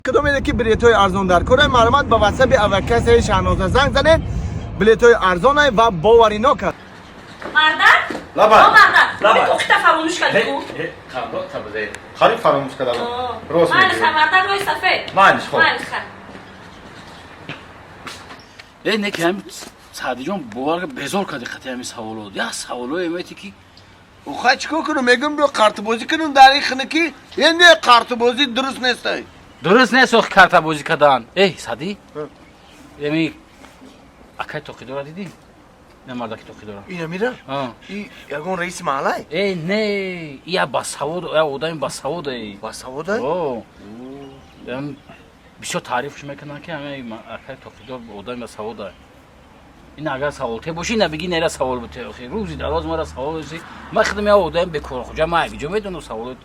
کدوم که بلیط‌های ارزان در کره معلومات با واتساپ اوکس شهنازه زنگ زنید بلیط‌های ارزان و باوری نکرد مردن؟ لبن. مردن. لبن. تو کی فراموش کردی کو؟ خرید فراموش کردم. راست من میگی. مردن روی سفید. معنیش خوب. نه که هم سعدی جان باور بزار کردی خطی همین سوالات یا سوالای امیتی که اوخه چیکار کنم میگم برو کارت بازی کنم در این خونه که این کارت بازی درست نیست درست نیست اخ کارت بازی کردن ای سعدی یمی اکای توقی دارا دیدی نه مردا که توقی دارا اینا میره این یگون رئیس محله ای نه یا باسواد یا اودای باسواد ای باسواد او ام بسیار تعریفش میکنن که همه اکای توقی دار اودای باسواد این اگر سوال ته باشی نبگی نه سوال بته اخی روزی دراز مرا سوال بسی ما خدمت اودایم بکور خو جمع اگه میدونم سوالات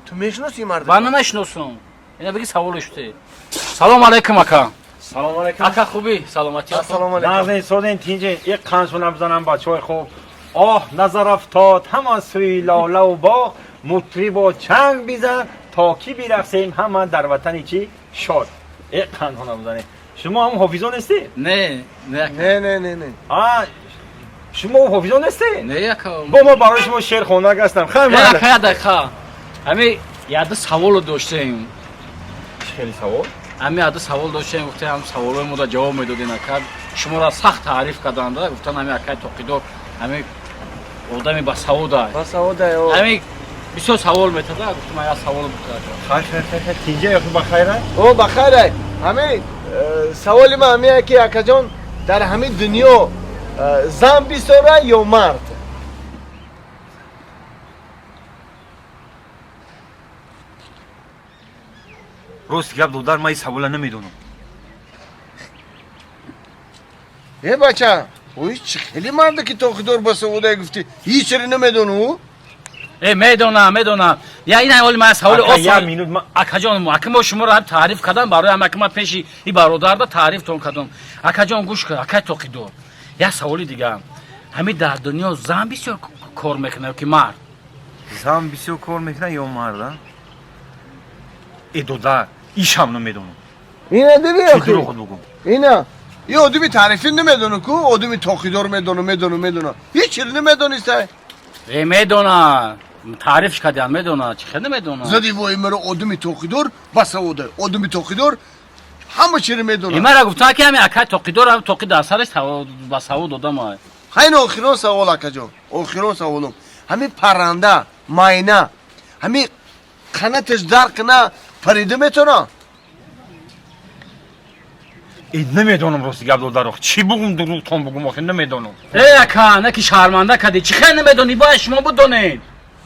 تو میشناسی مرد من نشناسم اینا بگی سوالش ته سلام علیکم اکا سلام علیکم. اکا خوبی سلامتی سلام علیکم نازنین سودین تینجه یک قنسونم بزنم بچه‌های خوب. آه نظر افتاد همان سوی لاله و باغ مطرب و چنگ بیزن تا کی بیرقصیم همان در وطنی چی شاد. یک قنسونم بزنیم. شما هم حافظان هستی؟ نه نه نه نه نه نه آه شما حافظان هستی؟ نه اکا با ما برای شما شعر خواننده هستم. خیلی نه ممنون. اکا دکا همه یاد سوال داشتیم خیلی سوال. همه یاد سوال داشتیم گفتم هم سوالای ما را جواب میدادین اکا شما را سخت تعریف کردن دا گفتن همه اکا توقیدار همه آدمی با سواد باسواد همه بسیار سوال میتاده گفتم یا سوال بکنم خیر تینجه خوب بخیره. او بخیره همه سوال ما همیه که اکا جان در همه دنیا زن بیساره یا مرد راست گپ دودار ما این سوال نمیدونم. ای بچه اوی چه خیلی مرده که توقیدار باسواد گفتی هیچ چیزی نمیدونو ای میدونم یا این حال ما سوال اکا یه اصلا مینوت ما اکا جان اکا شما را هم تعریف کردم برای هم اکا پیشی این برادر را تعریف تون کردم اکا جان گوش کن اکا توقیدار یا سوالی دیگه همه در دنیا زن بسیار کار میکنه که مرد زن بسیار کار میکنه یا مرد؟ ای دودار ایش هم نمیدونم. اینه دیدی چی آخی دروغ بگم؟ اینا یه آدمی تعریفی نمیدونه کو آدمی توقیدار میدونه هیچ چیزی نمیدونسته ای میدونم تعریفش کردم میدونم چه خیلی میدونم زدی وای مرا آدمی توقیدار باسواد آدمی توقیدار همه چیزی این میدونه مرا گفتن که همین اکا توقیدار هم توقید در سرش با سواد دادم این آخرین سوال اکا جان آخرین سوالم همین پرنده ماینه همین قناتش در کنه پریده میتونه ای نمیدونم راستی گپ دودار چی بگم دروغ تون بگم آخه نمیدونم. ای اکا نه که شرمنده کردی چه خیلی نمیدونی باید شما بدونید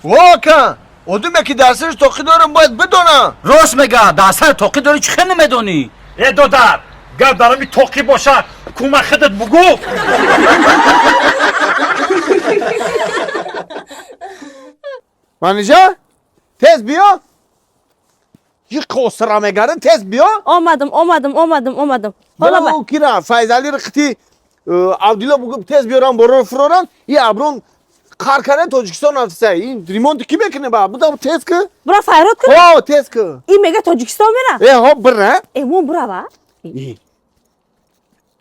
واکا آدمی که در سرش توقیدارم باید بدونه راست میگه در سر توقیداری چه خیلی نمیدونی ای دودار گپ دارم این توقی باشه کمک خودت بگو. منیجا تez بیا یه کوسرا میگره تez بیا اومدم حالا او کیرا فایزالی رختی عبدالله بگو تez بیارم برو فروران یه ابرون کارخانه تاجیکستان هسته این ریمونت کی میکنه با بودم تez که برا فایرات کن او تez که این میگه تاجیکستان میره ها بره ایمون برا با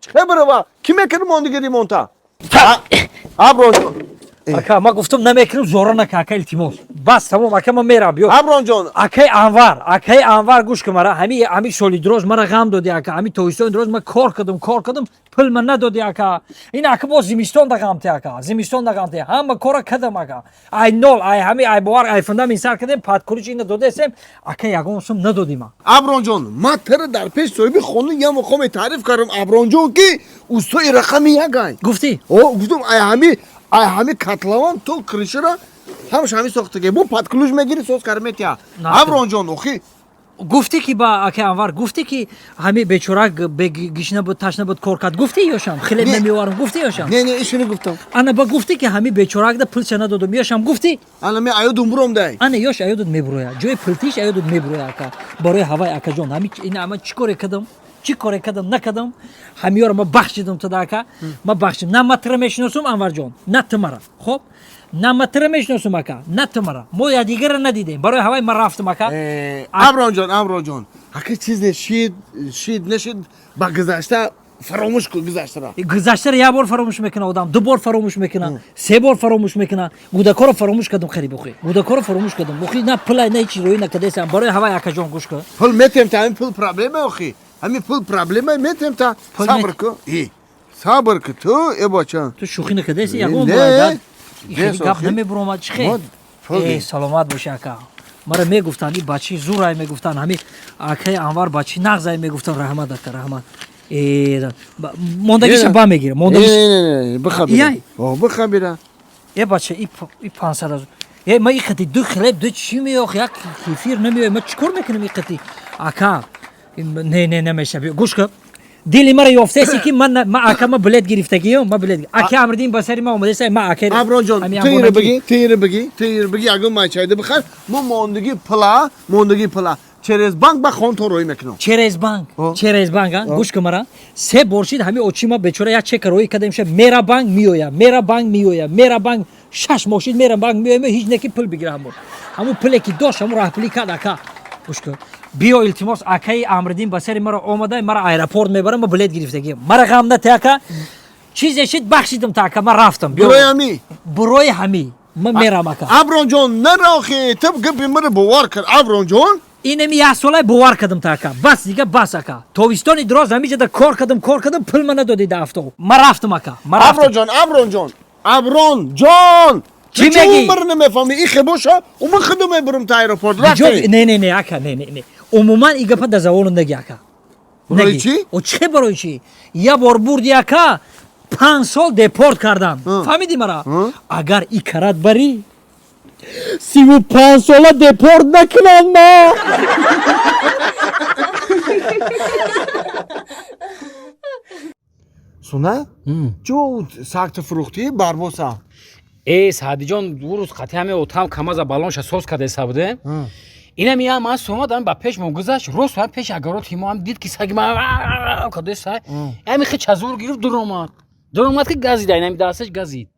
چه بره با کی میکنه موندگی ریمونتا ابرون اکا ما گفتم نمیکنم زورا نکن اکا التماس بس تمام اکا ما میرم بیا ابرون جان اکای انور گوش کن مرا همی سالی دروز مرا غم دادی اکا همی تویستون دروز من کار کردم پول من ندادی اکا این اکا باز زمستون دا غم تی اکا همه کار کردم اکا ای نول ای همی باور ای فندام این سر کردم پات کلیچ این داده سم اکا یگام سم ندادی ما ابرون جان ما تر در پیش صاحب خونه یه مقام تعریف کردم ابرون جان که اوستای رقمی یگای گفتی او گفتم ای همی کاتلوان تو کرشرا همش همی ساخته که بو پاتکلوش میگیری سوز کرمتیا ابرون جان اوخی گفتی که با اکا انور گفتی که همی بیچاره گیشنه بود تشنه بود کار کرد گفتی یاشم خیلی نمیوارم گفتی یاشم نه ایشونو گفتم انا با گفتی که همی بیچاره ده پول چنه دادم یاشم گفتی انا می آیو دومبروم دای انا یاش ایودت میبرویا جای پلتیش ایودت میبرویا اکا برای هوای اکا جان همی این اما چی کار کردم نکردم همیار ما بخشیدم تو داکا ما بخشیم نه متر میشناسم انور جان نه تمرا خب نه متر میشناسم اکا نه تمرا ما دیگر ندیدیم برای هوای ما رفتم اکا ابرون جان اخی چیز شید نشید با گذشته فراموش کن گذشته را گذشته رو یه بار فراموش میکنه آدم، دو بار فراموش میکنه، سه بار فراموش میکنه. گودکار رو فراموش کردم خیلی بخوی. گودکار رو فراموش کردم. بخوی نه پلای نه چی روی نکرده سام. برای هوای اکا جان گوش کن. پول میتیم تا همین پول پرابلم اخی. همین پول پرابلم میتیم تا صبر کن. صبر کن تو ای بچه. تو شوخی نکرده سی یکم نه. باید. خیلی نه، گپ آخی. نمیبرم چخه. ای سلامت باشه اکا. مرا میگفتن این بچه زورای میگفتن همین اکای انوار بچه نغزای میگفتن رحمت اکا رحمت. موندگیش با میگیره. موندگیش. نه بخبره. بخبره. ای بچه ای 500 از. ما این خطی دو خلب دو چی میخ یک کیفیر نمیه ما چیکار میکنیم این خطی اکا نه نمیشه گوش کن دیلی مرا یافته سی که من اکا ما بلد گرفتگیم ما بلد اکا امردین بسری ما اومده سه ما اکا ابران جان تیر بگی اگه ما چایده بخیر ما موندگی پلا چرز بانک با خون تو روی میکنم چرز بانک گوش کن مرا سه برشید همین اوچیما بیچاره یا چک روی کدام شه میرا بانک شش ماشین میرا بانک میویا هیچ نکی پول بگیرم همون پولی که داشت همون راه پولی کرد اکا گوش کن بیا التماس اکای امردین بسری مرا اومده مرا ایرپورت میبرم ما بلیت گرفتگی مرا غم نته اکا چیزی شد بخشیدم تا اکا من رفتم بروی همی من میرم اکا ابران جان نراخی تو گپی مرا بوار کرد ابران جان اینم یه ساله بوار کردم تا اکا بس دیگه بس اکا تویستانی دراز همیشه دا کار کردم پول من ندادی دافتو من رفتم اکا ابران جان چی میگی؟ عمر نمیفهمی این خبوشه و من خودم میبرم تا ایرپورت رفتی نه اکا نه عموما این گپا در زبان نگی اکا برای چی؟ و چه برای چی؟ یه بار بردی اکا 5 سال دپورت کردم فهمیدی مرا؟ اگر ای کرد بری 35 ساله دپورت نکنم ما سونه؟ جو ساکت فروختی باربوسا ای سعدی جان دو روز قطعی همه اوتام کمازا بالونش سوز کرده سبوده اینا میام من سوما دارم با پیش گذشت روز هم پیش اگرو تیمو هم دید که سگ ما کده سای همین خیلی چزور گرفت درومات که گازی دای نمی دستش گازید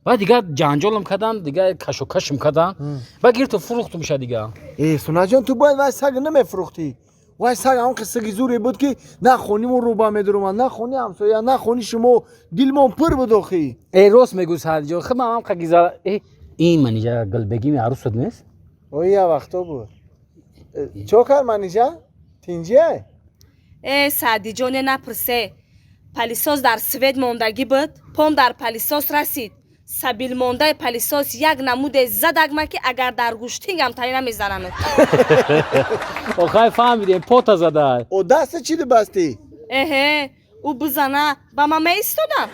بعد دیگه جنجالم کردم دیگه کشم کردم بعد گرفت فروختم شد دیگه ای سونا جان تو باید وای سگ نمیفروختی وای سگ اون قصه زوری بود که نه خونیمون رو با میدروم نه خونی همسایه نه خونی شما دلمون پر بدوخی ای روز میگو سعدی جان خب من قگیزا این منیجر قلبگی می عروس شد نیست اوه یا وقتا بود چوکر منیجر تینجیه سعدی جان نپرسه پلیساس در سوید موندگی بود پام در پلیساس رسید سبیل مونده پلیساس یک نمود زدگمه که اگر در گوشتینگ هم تایی نمیزنن آخه فهمیدیم پوتا زده او دست چی ده بستی؟ او بزنه با من میستودم